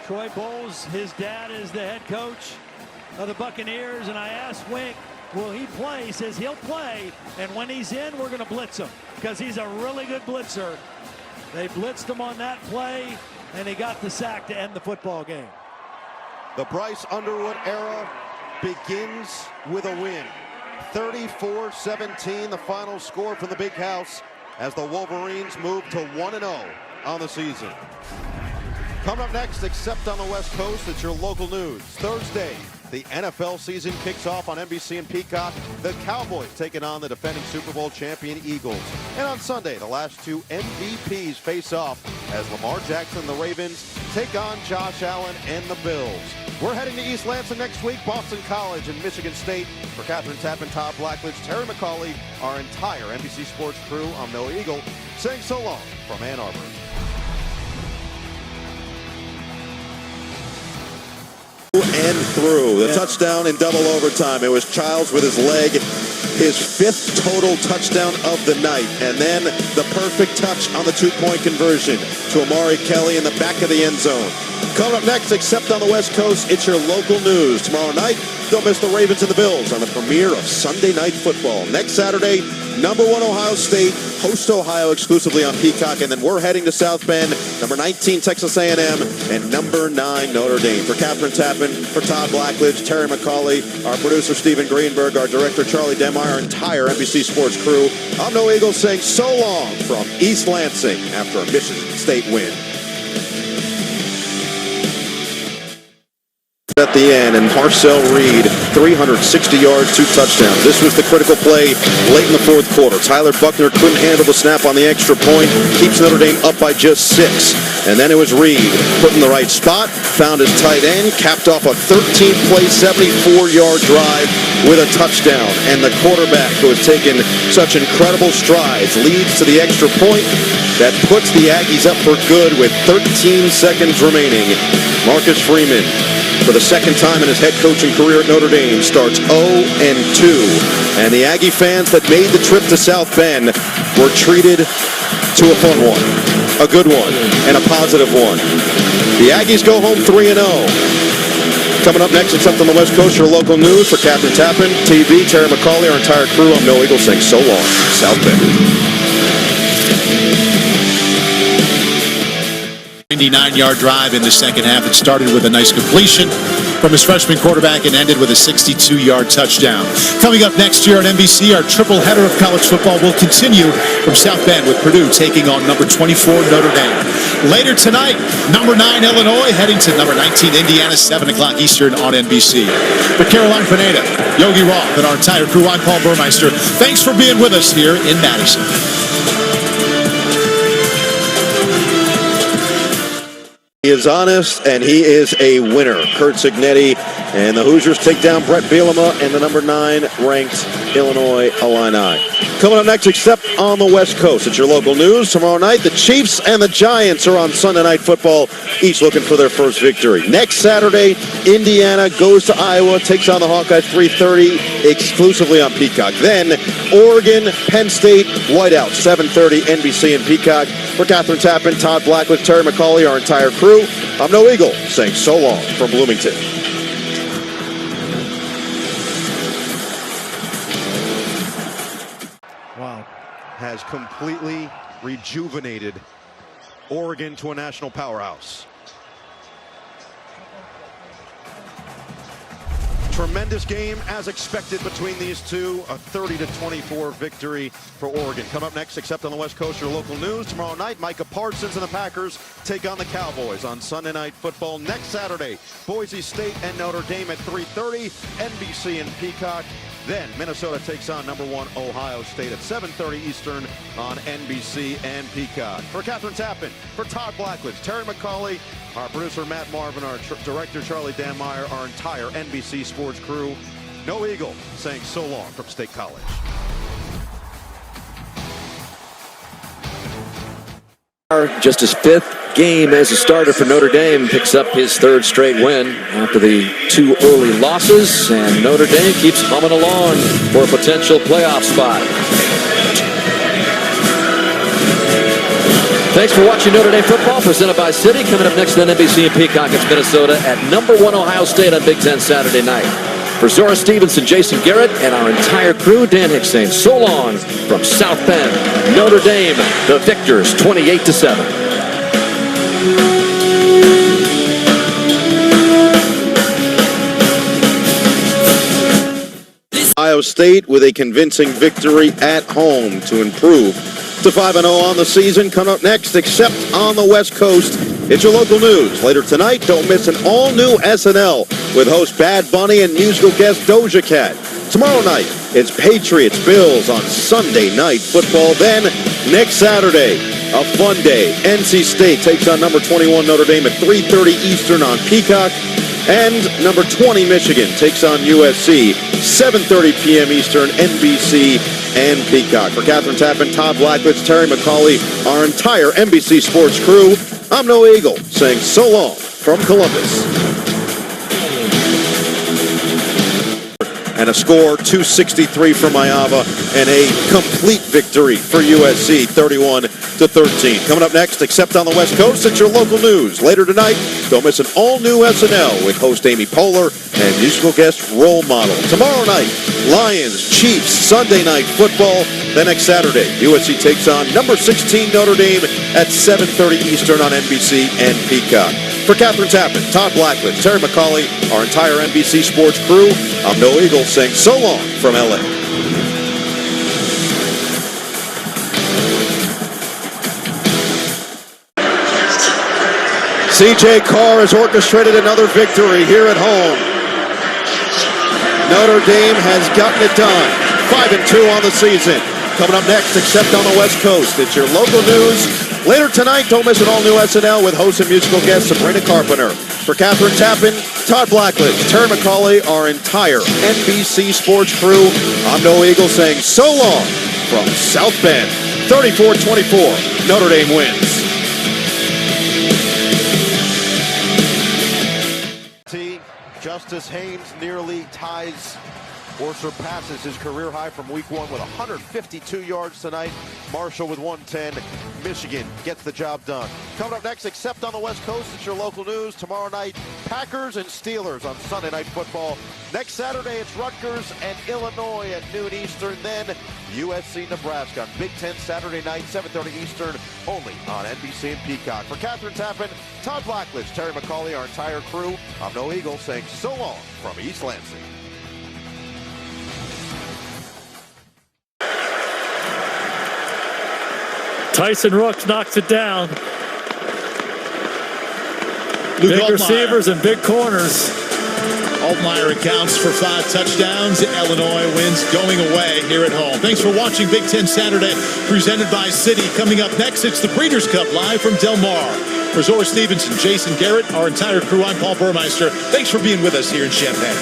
Troy Bowles, his dad is the head coach of the Buccaneers, and I asked Wink, will he play? He says he'll play, and when he's in, we're going to blitz him because he's a really good blitzer. They blitzed him on that play, and he got the sack to end the football game. The Bryce Underwood era begins with a win. 34-17, the final score from the Big House as the Wolverines move to 1-0 on the season. Coming up next, except on the West Coast, it's your local news. Thursday, the NFL season kicks off on NBC and Peacock. The Cowboys taking on the defending Super Bowl champion Eagles. And on Sunday, the last two MVPs face off as Lamar Jackson and the Ravens take on Josh Allen and the Bills. We're heading to East Lansing next week, Boston College and Michigan State. For Catherine Tappan, Todd Blackledge, Terry McCauley, our entire NBC Sports crew, I'm Noah Eagle, saying so long from Ann Arbor. And through the touchdown in double overtime. It was Childs with his leg, his fifth total touchdown of the night, and then the perfect touch on the two-point conversion to Amari Kelly in the back of the end zone. Coming up next, except on the West Coast, it's your local news. Tomorrow night, don't miss the Ravens and the Bills on the premiere of Sunday Night Football. Next Saturday, number 1 Ohio State host Ohio exclusively on Peacock, and then we're heading to South Bend, number 19 Texas A&M, and number 9 Notre Dame. For Catherine Tappan, for Todd Blackledge, Terry McCauley, our producer Stephen Greenberg, our director Charlie Demeyer, our entire NBC Sports crew, I'm Noah Eagle saying so long from East Lansing after a Michigan State win. At the end, and Marcel Reed, 360 yards, 2 touchdowns. This was the critical play late in the fourth quarter. Tyler Buckner couldn't handle the snap on the extra point, keeps Notre Dame up by just 6. And then it was Reed, put in the right spot, found his tight end, capped off a 13-play, 74-yard drive with a touchdown. And the quarterback, who has taken such incredible strides, leads to the extra point that puts the Aggies up for good with 13 seconds remaining. Marcus Freeman, for the second time in his head coaching career at Notre Dame, starts 0-2. And the Aggie fans that made the trip to South Bend were treated to a fun one, a good one, and a positive one. The Aggies go home 3-0. Coming up next, except on the West Coast, your local news. For Catherine Tappan, TV, Terry McCauley, our entire crew, I'm Noah Eagle saying so long, South Bend. 99-yard drive in the second half. It started with a nice completion from his freshman quarterback and ended with a 62-yard touchdown. Coming up next year on NBC, our triple header of college football will continue from South Bend with Purdue taking on number 24 Notre Dame. Later tonight, number 9 Illinois heading to number 19 Indiana, 7 o'clock Eastern on NBC. For Caroline Pineda, Yogi Roth, and our entire crew, I'm Paul Burmeister. Thanks for being with us here in Madison. He is honest, and he is a winner. Kurt Cignetti and the Hoosiers take down Brett Bielema and the number 9 ranked Illinois Illini. Coming up next, except on the West Coast, it's your local news. Tomorrow night, the Chiefs and the Giants are on Sunday Night Football, each looking for their first victory. Next Saturday, Indiana goes to Iowa, takes on the Hawkeyes, 3:30, exclusively on Peacock. Then, Oregon, Penn State, Whiteout, 7:30, NBC and Peacock. For Catherine Tappan, Todd Blackledge, Terry McCauley, our entire crew, I'm Noah Eagle saying so long from Bloomington. Wow. Has completely rejuvenated Oregon to a national powerhouse. Tremendous game as expected between these two. A 30-24 victory for Oregon. Come up next, except on the West Coast, your local news. Tomorrow night, Micah Parsons and the Packers take on the Cowboys on Sunday Night Football. Next Saturday, Boise State and Notre Dame at 3:30, NBC and Peacock. Then Minnesota takes on number 1 Ohio State at 7:30 Eastern on NBC and Peacock. For Catherine Tappan, for Todd Blackledge, Terry McCauley, our producer Matt Marvin, our director Charlie Demeyer, our entire NBC Sports crew, Noah Eagle saying so long from State College. Just his 5th game as a starter for Notre Dame, picks up his 3rd straight win after the 2 early losses, and Notre Dame keeps humming along for a potential playoff spot. Thanks for watching Notre Dame football, presented by Citi. Coming up next on NBC in Peacock, it's Minnesota at #1 Ohio State on Big Ten Saturday night. For Zora Stevenson, Jason Garrett, and our entire crew, Dan Hicks saying so long from South Bend. Notre Dame, the victors, 28-7. Ohio State with a convincing victory at home to improve to 5-0 on the season. Coming up next, except on the West Coast, it's your local news. Later tonight, don't miss an all-new SNL with host Bad Bunny and musical guest Doja Cat. Tomorrow night, it's Patriots Bills on Sunday Night Football. Then, next Saturday, a fun day. NC State takes on number 21 Notre Dame at 3:30 Eastern on Peacock. And number 20 Michigan takes on USC, 7:30 p.m. Eastern, NBC and Peacock. For Catherine Tappan, Todd Blackwitz, Terry McCauley, our entire NBC Sports crew, I'm Noah Eagle saying so long from Columbus. And a score, 263 for Mayava, and a complete victory for USC, 31-13. Coming up next, except on the West Coast, it's your local news. Later tonight, don't miss an all-new SNL with host Amy Poehler and musical guest Role Model. Tomorrow night, Lions, Chiefs, Sunday Night Football. Then next Saturday, USC takes on number 16 Notre Dame at 7:30 Eastern on NBC and Peacock. For Catherine Tappan, Todd Blackwitz, Terry McCauley, our entire NBC Sports crew, I'm Noah Eagle saying so long from LA. CJ Carr has orchestrated another victory here at home. Notre Dame has gotten it done. 5-2 on the season. Coming up next, except on the West Coast, it's your local news. Later tonight, don't miss an all-new SNL with host and musical guest Sabrina Carpenter. For Catherine Tappan, Todd Blackwitz, Terry McCauley, our entire NBC Sports crew, I'm Noah Eagle saying so long from South Bend. 34-24, Notre Dame wins. Justice Haynes nearly ties or surpasses his career high from week 1 with 152 yards tonight. Marshall with 110. Michigan gets the job done. Coming up next, except on the West Coast, it's your local news. Tomorrow night, Packers and Steelers on Sunday Night Football. Next Saturday, it's Rutgers and Illinois at noon Eastern. Then USC, Nebraska on Big Ten Saturday night, 7:30 Eastern, only on NBC and Peacock. For Catherine Tappan, Todd Blackwitz, Terry McCauley, our entire crew, I'm Noah Eagle saying so long from East Lansing. Tyson Rooks knocks it down. Big receivers and big corners. Altmaier accounts for 5 touchdowns. Illinois wins going away here at home. Thanks for watching Big Ten Saturday, presented by Citi. Coming up next, it's the Breeders' Cup live from Del Mar. For Zora Stevenson, Jason Garrett, our entire crew, I'm Paul Burmeister. Thanks for being with us here in Champaign.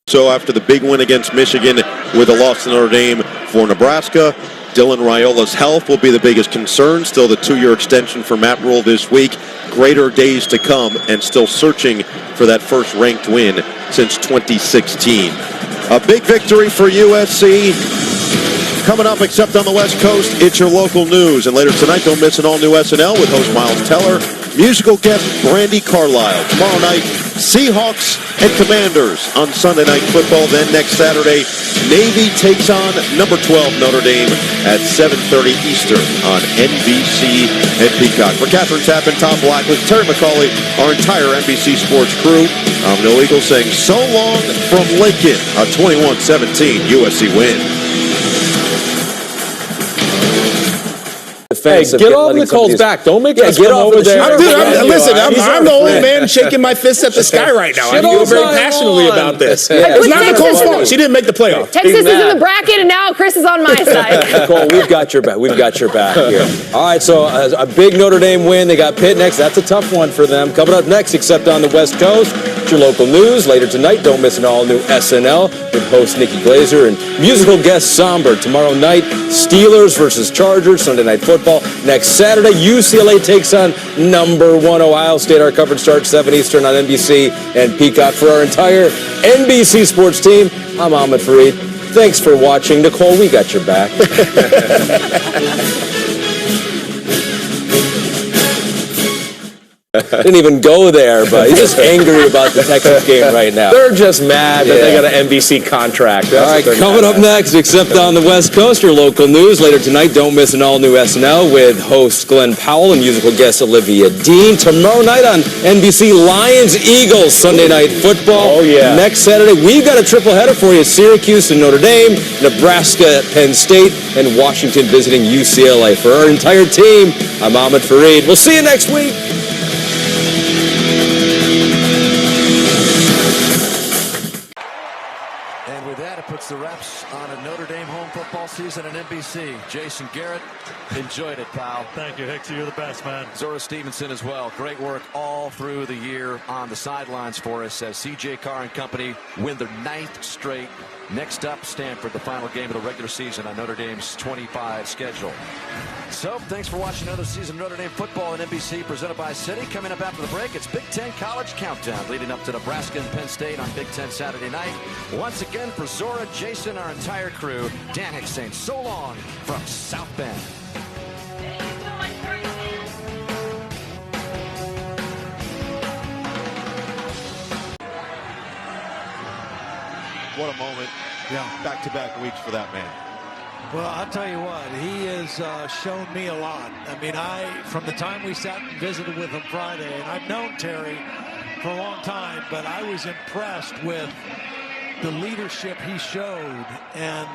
So after the big win against Michigan with a loss to Notre Dame for Nebraska, Dylan Raiola's health will be the biggest concern. Still the 2-year extension for Matt Rule this week. Greater days to come and still searching for that first ranked win since 2016. A big victory for USC. Coming up, except on the West Coast, it's your local news. And later tonight, don't miss an all-new SNL with host Miles Teller, musical guest Brandi Carlile. Tomorrow night, Seahawks and Commanders on Sunday Night Football. Then next Saturday, Navy takes on number 12 Notre Dame at 7:30 Eastern on NBC and Peacock. For Catherine Tappan, Tom Blackwitz, Terry McCauley, our entire NBC Sports crew, I'm Noah Eagle saying so long from Lincoln. A 21-17 USC win. Hey, get all the calls back. Don't make us come over there. Listen, I'm the old man shaking my fist at the sky right now. I feel very passionately about this. It's not Nicole's fault. She didn't make the playoff. Texas is in the bracket, and now Chris is on my side. Nicole, we've got your back. We've got your back here. All right, so a big Notre Dame win. They got Pitt next. That's a tough one for them. Coming up next, except on the West Coast, it's your local news. Later tonight, don't miss an all-new SNL with host Nikki Glazer and musical guest Somber. Tomorrow night, Steelers versus Chargers, Sunday Night Football. Next Saturday, UCLA takes on number 1 Ohio State. Our coverage starts 7 Eastern on NBC and Peacock. For our entire NBC sports team, I'm Ahmed Fareed. Thanks for watching. Nicole, we got your back. Didn't even go there, but he's just angry about the Texas game right now. They're just mad that they got an NBC contract. All right, coming up next, except on the West Coast, your local news. Later tonight, don't miss an all-new SNL with host Glenn Powell and musical guest Olivia Dean. Tomorrow night on NBC, Lions-Eagles Sunday Night Football. Oh, yeah. Next Saturday, we've got a triple header for you. Syracuse and Notre Dame, Nebraska at Penn State, and Washington visiting UCLA. For our entire team, I'm Ahmed Fareed. We'll see you next week. Puts the reps on a Notre Dame home football season on NBC. Jason Garrett, enjoyed it, pal. Thank you, Hicks. You're the best, man. Zora Stevenson as well. Great work all through the year on the sidelines for us as C.J. Carr and company win their 9th straight. Next up, Stanford, the final game of the regular season on Notre Dame's 25 schedule. So, thanks for watching another season of Notre Dame football on NBC, presented by Citi. Coming up after the break, it's Big Ten College Countdown, leading up to Nebraska and Penn State on Big Ten Saturday night. Once again, for Zora, Jason, our entire crew, Dan Hicks saying so long from South Bend. What a moment. Yeah. Back-to-back weeks for that man. Well, I'll tell you what, he has shown me a lot. I mean, from the time we sat and visited with him Friday, and I've known Terry for a long time, but I was impressed with the leadership he showed and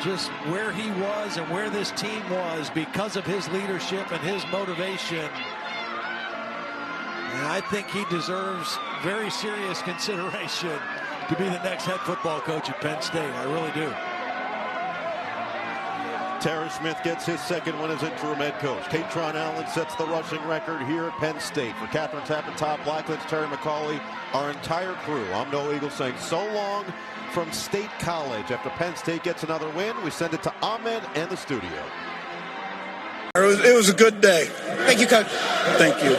just where he was and where this team was because of his leadership and his motivation. And I think he deserves very serious consideration to be the next head football coach at Penn State. I really do. Terry Smith gets his second win as interim head coach. Katron Allen sets the rushing record here at Penn State. For Catherine Tappan, Todd Blackledge, Terry McCauley, our entire crew, I'm Noah Eagle saying so long from State College. After Penn State gets another win, we send it to Ahmed and the studio. It was a good day. Thank you, Coach. Thank you.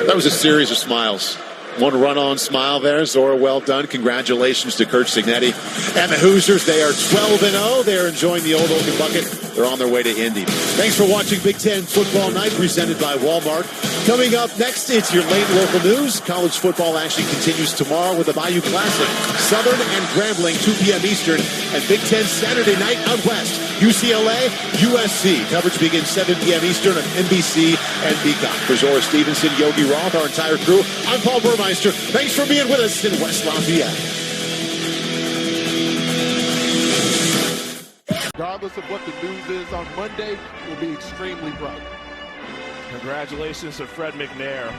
That was a series of smiles. One run-on smile there. Zora, well done. Congratulations to Kurt Signetti and the Hoosiers. They are 12-0. They are enjoying the old Oaken Bucket. They're on their way to Indy. Thanks for watching Big Ten Football Night, presented by Walmart. Coming up next, it's your late local news. College football action continues tomorrow with the Bayou Classic. Southern and Grambling, 2 p.m. Eastern, and Big Ten Saturday night out west. UCLA, USC. Coverage begins 7 p.m. Eastern on NBC and Peacock. For Zora Stevenson, Yogi Roth, our entire crew, I'm Paul Burmeister. Thanks for being with us in West Lafayette. Regardless of what the news is on Monday, will be extremely bright. Congratulations to Fred McNair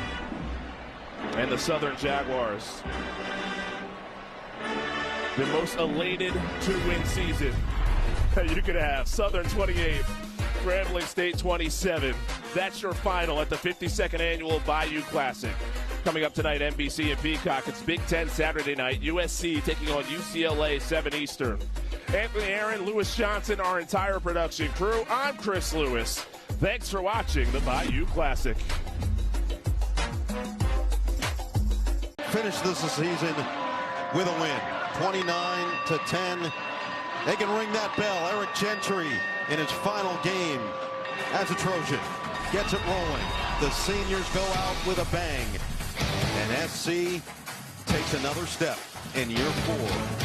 and the Southern Jaguars. The most elated 2-win season you could have. Southern 28, Grambling State 27. That's your final at the 52nd annual Bayou Classic. Coming up tonight, NBC and Peacock. It's Big Ten Saturday night. USC taking on UCLA, 7 Eastern. Anthony Aaron, Lewis Johnson, our entire production crew. I'm Chris Lewis. Thanks for watching the Bayou Classic. Finish this season with a win, 29-10. They can ring that bell. Eric Gentry in his final game as a Trojan gets it rolling. The seniors go out with a bang. And SC takes another step in year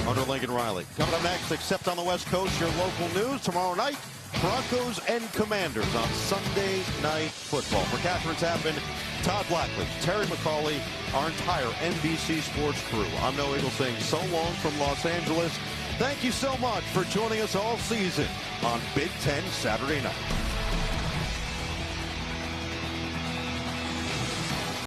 4 under Lincoln Riley. Coming up next, except on the West Coast, your local news tomorrow night. Broncos and Commanders on Sunday Night Football. For Catherine Tappan, Todd Blackledge, Terry McCauley, our entire NBC Sports crew, I'm Noah Eagle saying so long from Los Angeles. Thank you so much for joining us all season on Big Ten Saturday Night.